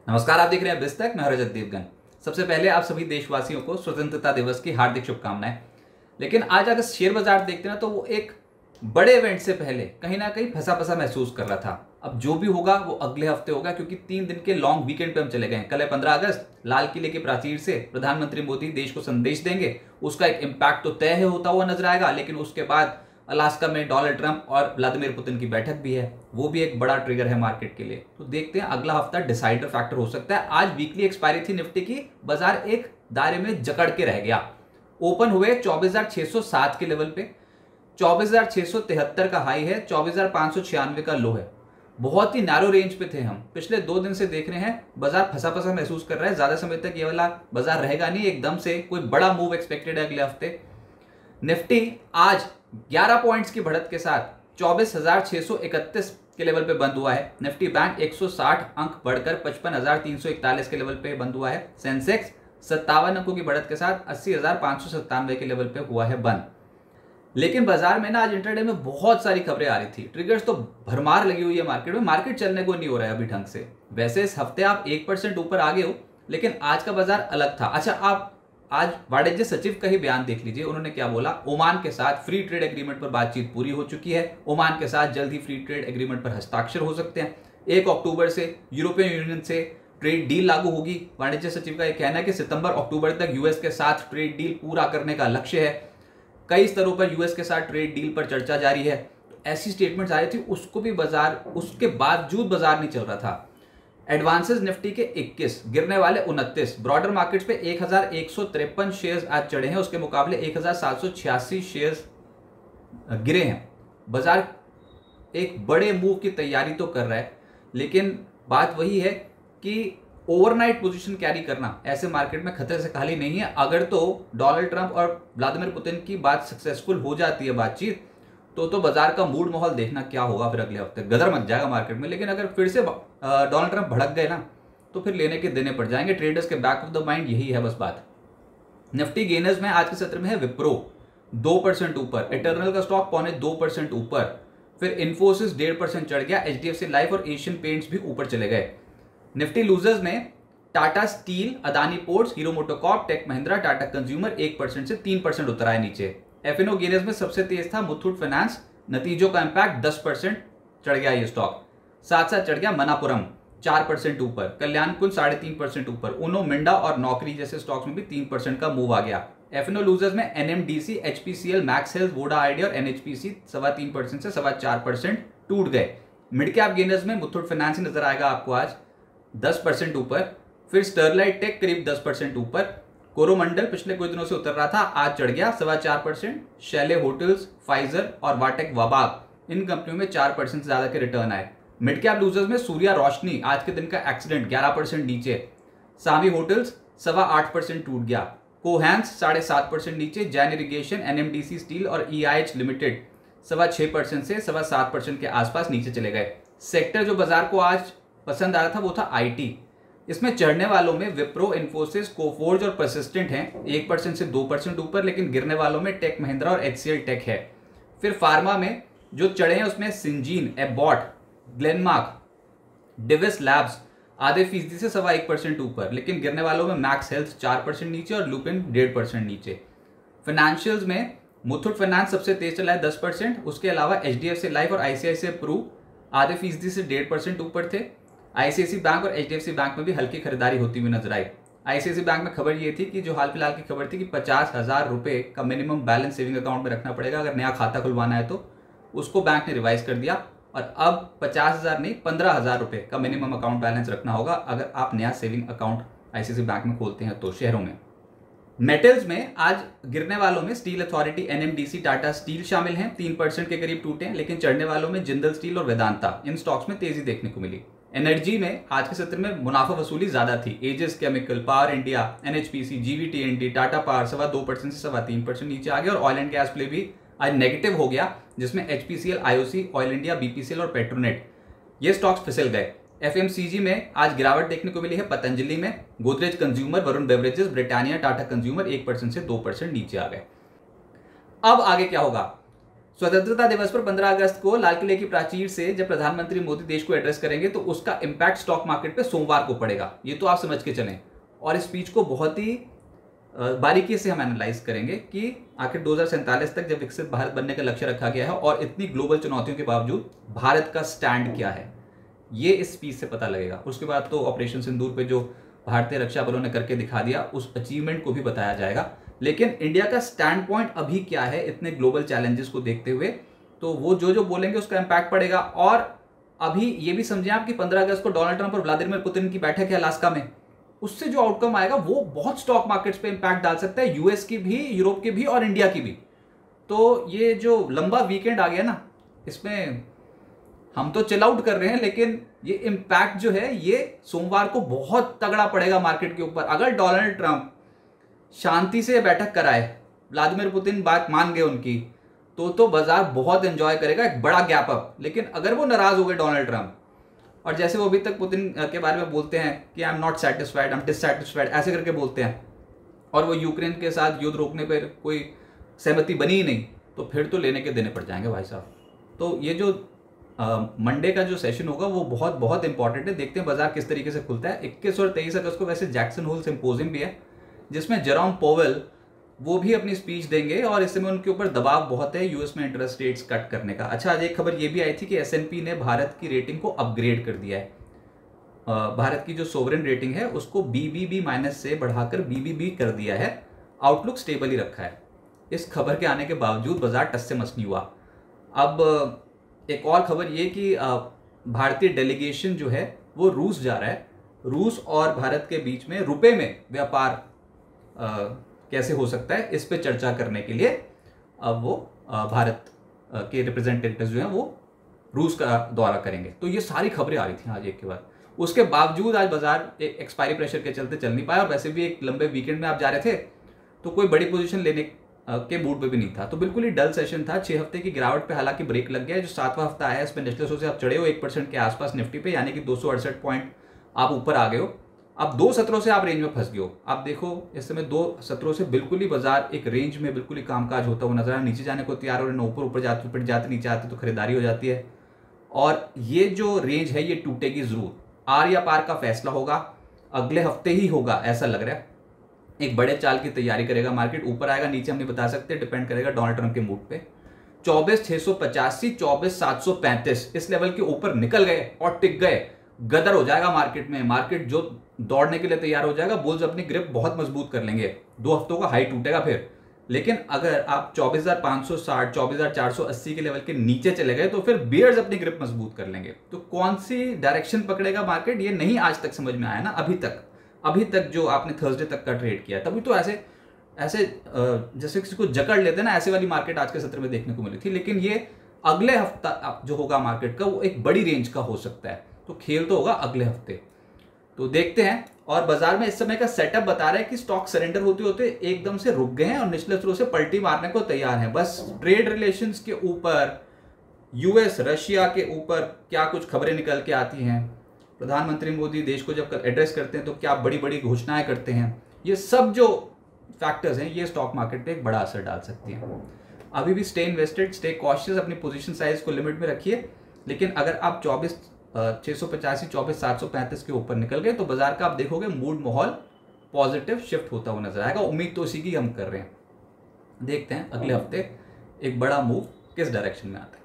नमस्कार, आप देख रहे हैं बिस्तक। मैं रजत देवगन। सबसे पहले आप सभी देशवासियों को स्वतंत्रता दिवस की हार्दिक शुभकामनाएं। लेकिन आज अगर शेयर बाजार देखते हैं ना, तो वो एक बड़े इवेंट से पहले कहीं ना कहीं फंसा फंसा महसूस कर रहा था। अब जो भी होगा वो अगले हफ्ते होगा, क्योंकि 3 दिन के लॉन्ग वीकेंड पे हम चले गए हैं। कल है 15 अगस्त। लाल किले के प्राचीर से प्रधानमंत्री मोदी देश को संदेश देंगे। उसका एक इम्पैक्ट तो तय होता हुआ नजर आएगा, लेकिन उसके बाद अलास्का में डोनाल्ड ट्रंप और व्लादिमीर पुतिन की बैठक भी है। वो भी एक बड़ा ट्रिगर है मार्केट के लिए। तो देखते हैं, अगला हफ्ता डिसाइडर फैक्टर हो सकता है। आज वीकली एक्सपायरी थी निफ्टी की। बाजार एक दायरे में जकड़ के रह गया। ओपन हुए 24,607 के लेवल पे। 24,673 का हाई है, 24,596 का लो है। बहुत ही नैरो रेंज पे थे हम। पिछले 2 दिन से देख रहे हैं बाजार फंसा फंसा महसूस कर रहा है। ज्यादा समय तक ये वाला बाजार रहेगा नहीं। एकदम से कोई बड़ा मूव एक्सपेक्टेड है अगले हफ्ते। निफ्टी आज 11 पॉइंट्स की बढ़त के साथ 24,631 के लेवल पे बंद हुआ है। निफ्टी बैंक 160 अंक बढ़कर 55,341 के लेवल पे बंद हुआ है। सेंसेक्स 57 अंकों की बढ़त के साथ 80,597 के लेवल पे हुआ है बंद। लेकिन बाजार में ना आज इंटरडे में बहुत सारी खबरें आ रही थी। ट्रिगर्स तो भरमार लगी हुई है मार्केट में। मार्केट चलने को नहीं हो रहा है अभी ढंग से। वैसे इस हफ्ते आप 1% ऊपर आ गए हो, लेकिन आज का बाजार अलग था। अच्छा, आप आज वाणिज्य सचिव का ही बयान देख लीजिए। उन्होंने क्या बोला। ओमान के साथ फ्री ट्रेड एग्रीमेंट पर बातचीत पूरी हो चुकी है। ओमान के साथ जल्द ही फ्री ट्रेड एग्रीमेंट पर हस्ताक्षर हो सकते हैं। 1 अक्टूबर से यूरोपियन यूनियन से ट्रेड डील लागू होगी। वाणिज्य सचिव का यह कहना है कि सितंबर अक्टूबर तक यूएस के साथ ट्रेड डील पूरा करने का लक्ष्य है। कई स्तरों पर यूएस के साथ ट्रेड डील पर चर्चा जारी है। तो ऐसी स्टेटमेंट्स आ रही थी, उसको भी बाजार, उसके बावजूद बाजार नहीं चल रहा था। एडवांसेस निफ्टी के 21, गिरने वाले 29। ब्रॉडर मार्केट्स पे 1,153 शेयर्स आज चढ़े हैं। उसके मुकाबले 1,786 शेयर्स गिरे हैं। बाजार एक बड़े मूव की तैयारी तो कर रहा है, लेकिन बात वही है कि ओवरनाइट पोजीशन कैरी करना ऐसे मार्केट में खतरे से खाली नहीं है। अगर तो डोनाल्ड ट्रंप और व्लादिमीर पुतिन की बात सक्सेसफुल हो जाती है बातचीत, तो बाजार का मूड माहौल देखना क्या होगा। फिर अगले हफ्ते गदर मच जाएगा मार्केट में। लेकिन अगर फिर से डोनाल्ड ट्रंप भड़क गए ना, तो फिर लेने के देने पड़ जाएंगे। ट्रेडर्स के बैक ऑफ द माइंड यही है बस बात। निफ्टी गेनर्स में आज के सत्र में है विप्रो 2% ऊपर, इटर्नल का स्टॉक 2.25% ऊपर। फिर इन्फोसिस 1.5% चढ़ गया। एचडीएफसी लाइफ और एशियन पेंट्स भी ऊपर चले गए। निफ्टी लूजर्स में Tata Steel, Adani Ports, Hero MotoCorp, Tech Mahindra, Tata Consumer 1% से 3% उतर आए नीचे। एफएनओ गेनर्स में सबसे तेज था मुथूट फाइनेंस। नतीजों का इंपैक्ट 10% चढ़ गया ये स्टॉक। साथ साथ चढ़ गया मनापुरम 4% ऊपर। कल्याण कुल 3.5% ऊपर। उनो, मिंडा और नौकरी जैसे स्टॉक्स में भी 3% का मूव आ गया। एफएनओ लूजर्स में NMDC, HPCL, max health, Voda idea और एनएचपीसी 3.25% से 4.25% टूट गए। मिड कैप गेनर्स में मुथूट फाइनेंस नजर आएगा आपको आज 10% ऊपर। फिर स्टरलाइट टेक करीब 10% ऊपर। कोरोमंडल पिछले कुछ दिनों से उतर रहा था, आज चढ़ गया 4.25%। शैले होटल्स, फाइजर और वाटेक वबाक, इन कंपनियों में 4% से ज्यादा के रिटर्न आए। मिड कैप लूजर्स में सूर्या रोशनी, आज के दिन का एक्सीडेंट 11% नीचे। सामी होटल्स 8.25% टूट गया। कोहैंस 7.5% नीचे। जैन इरिगेशन, एनएमडीसी स्टील और ईआईएच लिमिटेड 6.25% से 7.25% के आसपास नीचे चले गए। सेक्टर जो बाजार को आज पसंद आ रहा था वो था आईटी। इसमें चढ़ने वालों में विप्रो, इन्फोसिस, कोफोर्ज और परसिस्टेंट हैं 1% से 2% ऊपर। लेकिन गिरने वालों में टेक महिंद्रा और एचसीएल टेक है। फिर फार्मा में जो चढ़े हैं उसमें सिंजीन, एबॉट, ग्लेनमार्क, डिविस लैब्स आधे फीसदी से 1.25% ऊपर। लेकिन गिरने वालों में मैक्स हेल्थ 4% नीचे और लुपिन 1.5% नीचे। फाइनेंशियल्स में मुथूट फाइनेंस सबसे तेज चला है 10%। उसके अलावा एचडीएफसी लाइफ और आईसीआईसीआई प्रू आधे फीसदी से 1.5% ऊपर थे। आईसीआईसी बैंक और एचडीएफसी बैंक में भी हल्की खरीदारी होती हुई नजर आई। आईसीआईसी बैंक में खबर ये थी कि जो हाल फिलहाल की खबर थी कि 50,000 रुपए का मिनिमम बैलेंस सेविंग अकाउंट में रखना पड़ेगा अगर नया खाता खुलवाना है, तो उसको बैंक ने रिवाइज कर दिया और अब 50,000 नहीं 15,000 रुपए का मिनिमम अकाउंट बैलेंस रखना होगा अगर आप नया सेविंग अकाउंट आईसीआईसी बैंक में खोलते हैं तो शहरों में। मेटल्स में आज गिरने वालों में steel authority, NMDC, Tata steel शामिल हैं। 3% के करीब टूटे। लेकिन चढ़ने वालों में जिंदल स्टील और वेदांता, इन स्टॉक्स में तेजी देखने को मिली। एनर्जी में आज के सत्र में मुनाफा वसूली ज्यादा थी। Aegis chemical, power India, NHPC, GVTND, Tata power 2.25% से 3.25% नीचे आ गए। और ऑयल एंड गैस प्ले भी आज नेगेटिव हो गया, जिसमें HPCL, IOC, oil India, BPCL और पेट्रोनेट ये स्टॉक्स फिसल गए। एफएमसीजी में आज गिरावट देखने को मिली है। पतंजलि में, Godrej consumer, Varun beverages, Britannia, Tata Consumer 1% से 2% नीचे आ गए। अब आगे क्या होगा। स्वतंत्रता दिवस पर 15 अगस्त को लाल किले की प्राचीर से जब प्रधानमंत्री मोदी देश को एड्रेस करेंगे तो उसका इंपैक्ट स्टॉक मार्केट पे सोमवार को पड़ेगा, ये तो आप समझ के चलें। और इस स्पीच को बहुत ही बारीकी से हम एनालाइज करेंगे कि आखिर 2047 तक जब विकसित भारत बनने का लक्ष्य रखा गया है और इतनी ग्लोबल चुनौतियों के बावजूद भारत का स्टैंड क्या है, ये इस स्पीच से पता लगेगा। उसके बाद तो ऑपरेशन सिंदूर पे जो भारतीय रक्षा बलों ने करके दिखा दिया, उस अचीवमेंट को भी बताया जाएगा। लेकिन इंडिया का स्टैंड पॉइंट अभी क्या है इतने ग्लोबल चैलेंजेस को देखते हुए, तो वो जो बोलेंगे उसका इंपैक्ट पड़ेगा। और अभी ये भी समझें आप कि 15 अगस्त को डोनाल्ड ट्रंप और व्लादिमीर पुतिन की बैठक है अलास्का में, उससे जो आउटकम आएगा वो बहुत स्टॉक मार्केट्स पे इंपैक्ट डाल सकता है, यूएस की भी, यूरोप की भी और इंडिया की भी। तो ये जो लंबा वीकेंड आ गया ना, इसमें हम तो चिल आउट कर रहे हैं, लेकिन ये इंपैक्ट जो है ये सोमवार को बहुत तगड़ा पड़ेगा मार्केट के ऊपर। अगर डोनाल्ड ट्रंप शांति से बैठक कराए, व्लादिमीर पुतिन बात मान गए उनकी, तो बाजार बहुत एंजॉय करेगा, एक बड़ा गैप अप। लेकिन अगर वो नाराज हो गए डोनाल्ड ट्रंप, और जैसे वो अभी तक पुतिन के बारे में बोलते हैं कि I am not satisfied, I am dissatisfied, ऐसे करके बोलते हैं, और वो यूक्रेन के साथ युद्ध रोकने पर कोई सहमति बनी ही नहीं, तो फिर तो लेने के देने पड़ जाएंगे भाई साहब। तो ये जो मंडे का जो सेशन होगा वो बहुत बहुत इंपॉर्टेंट है। देखते हैं बाजार किस तरीके से खुलता है। 21 और 23 अगस्त को वैसे जैक्सन होल सिंपोजियम भी है, जिसमें जेरोम पोवेल वो भी अपनी स्पीच देंगे, और इस समय उनके ऊपर दबाव बहुत है यूएस में इंटरेस्ट रेट्स कट करने का। अच्छा, आज एक खबर ये भी आई थी कि एसएनपी ने भारत की रेटिंग को अपग्रेड कर दिया है। भारत की जो सोवरेन रेटिंग है उसको BBB- से बढ़ाकर BBB कर दिया है, आउटलुक स्टेबल ही रखा है। इस खबर के आने के बावजूद बाजार टस से मस नहीं हुआ। अब एक और खबर ये कि भारतीय डेलीगेशन जो है वो रूस जा रहा है। रूस और भारत के बीच में रुपए में व्यापार कैसे हो सकता है, इस पे चर्चा करने के लिए अब वो भारत के रिप्रेजेंटेटिव्स जो हैं वो रूस का दौरा करेंगे। तो ये सारी खबरें आ रही थी आज एक के बाद। उसके बावजूद आज बाजार एक्सपायरी प्रेशर के चलते चल नहीं पाया, और वैसे भी एक लंबे वीकेंड में आप जा रहे थे तो कोई बड़ी पोजीशन लेने के मूड पे भी नहीं था। तो बिल्कुल ही डल सेशन था। 6 हफ्ते की गिरावट पे हालांकि ब्रेक लग गया है। जो 7वां हफ्ता आया है इसमें निचले सौ से आप चढ़े हो 1% के आसपास निफ्टी पे, यानी कि 268 पॉइंट आप ऊपर आ गए हो। अब 2 सत्रों से आप रेंज में फंस गए हो। आप देखो इस समय 2 सत्रों से बिल्कुल ही बाजार एक रेंज में बिल्कुल ही कामकाज होता हुआ नजर आ, नीचे जाने को तैयार हो रहे, ऊपर जाते पिट जाते, नीचे आते तो खरीदारी हो जाती है। और ये जो रेंज है ये टूटेगी जरूर। आर या पार का फैसला होगा अगले हफ्ते ही होगा, ऐसा लग रहा है। एक बड़े चाल की तैयारी करेगा मार्केट, ऊपर आएगा नीचे हम नहीं बता सकते, डिपेंड करेगा डोनाल्ड ट्रंप के मूड पे। 24,685, 24,735 इस लेवल के ऊपर निकल गए और टिक गए, गदर हो जाएगा मार्केट में। मार्केट जो दौड़ने के लिए तैयार हो जाएगा, बुल्स अपनी ग्रिप बहुत मजबूत कर लेंगे, 2 हफ्तों का हाई टूटेगा फिर। लेकिन अगर आप 24,560, 24,480 के लेवल के नीचे चले गए तो फिर बियर्स अपनी ग्रिप मजबूत कर लेंगे। तो कौन सी डायरेक्शन पकड़ेगा मार्केट ये नहीं आज तक समझ में आया ना, अभी तक जो आपने थर्सडे तक का ट्रेड किया, तभी तो ऐसे जैसे किसी को जकड़ लेते ना, ऐसे वाली मार्केट आज के सत्र में देखने को मिली थी। लेकिन ये अगले हफ्ता जो होगा मार्केट का वो एक बड़ी रेंज का हो सकता है, तो खेल तो होगा अगले हफ्ते, तो देखते हैं। और बाजार में इस समय का सेटअप बता रहा है कि स्टॉक सरेंडर होते होते एकदम से रुक गए हैं और निचले स्तरों से पलटी मारने को तैयार हैं। बस ट्रेड रिलेशंस के ऊपर, यूएस रशिया के ऊपर क्या कुछ खबरें निकल के आती हैं, प्रधानमंत्री मोदी देश को जब एड्रेस करते हैं तो क्या बड़ी बड़ी घोषणाएं करते हैं, ये सब जो फैक्टर्स हैं ये स्टॉक मार्केट पे एक बड़ा असर डाल सकती हैं। अभी भी स्टे इन्वेस्टेड, स्टे कॉशियस, अपनी पोजीशन साइज को लिमिट में रखिए। लेकिन अगर आप 24,685, 24,735 के ऊपर निकल गए तो बाजार का आप देखोगे मूड माहौल पॉजिटिव शिफ्ट होता हुआ नजर आएगा। उम्मीद तो इसी की हम कर रहे हैं। देखते हैं अगले हफ्ते एक बड़ा मूव किस डायरेक्शन में आता है।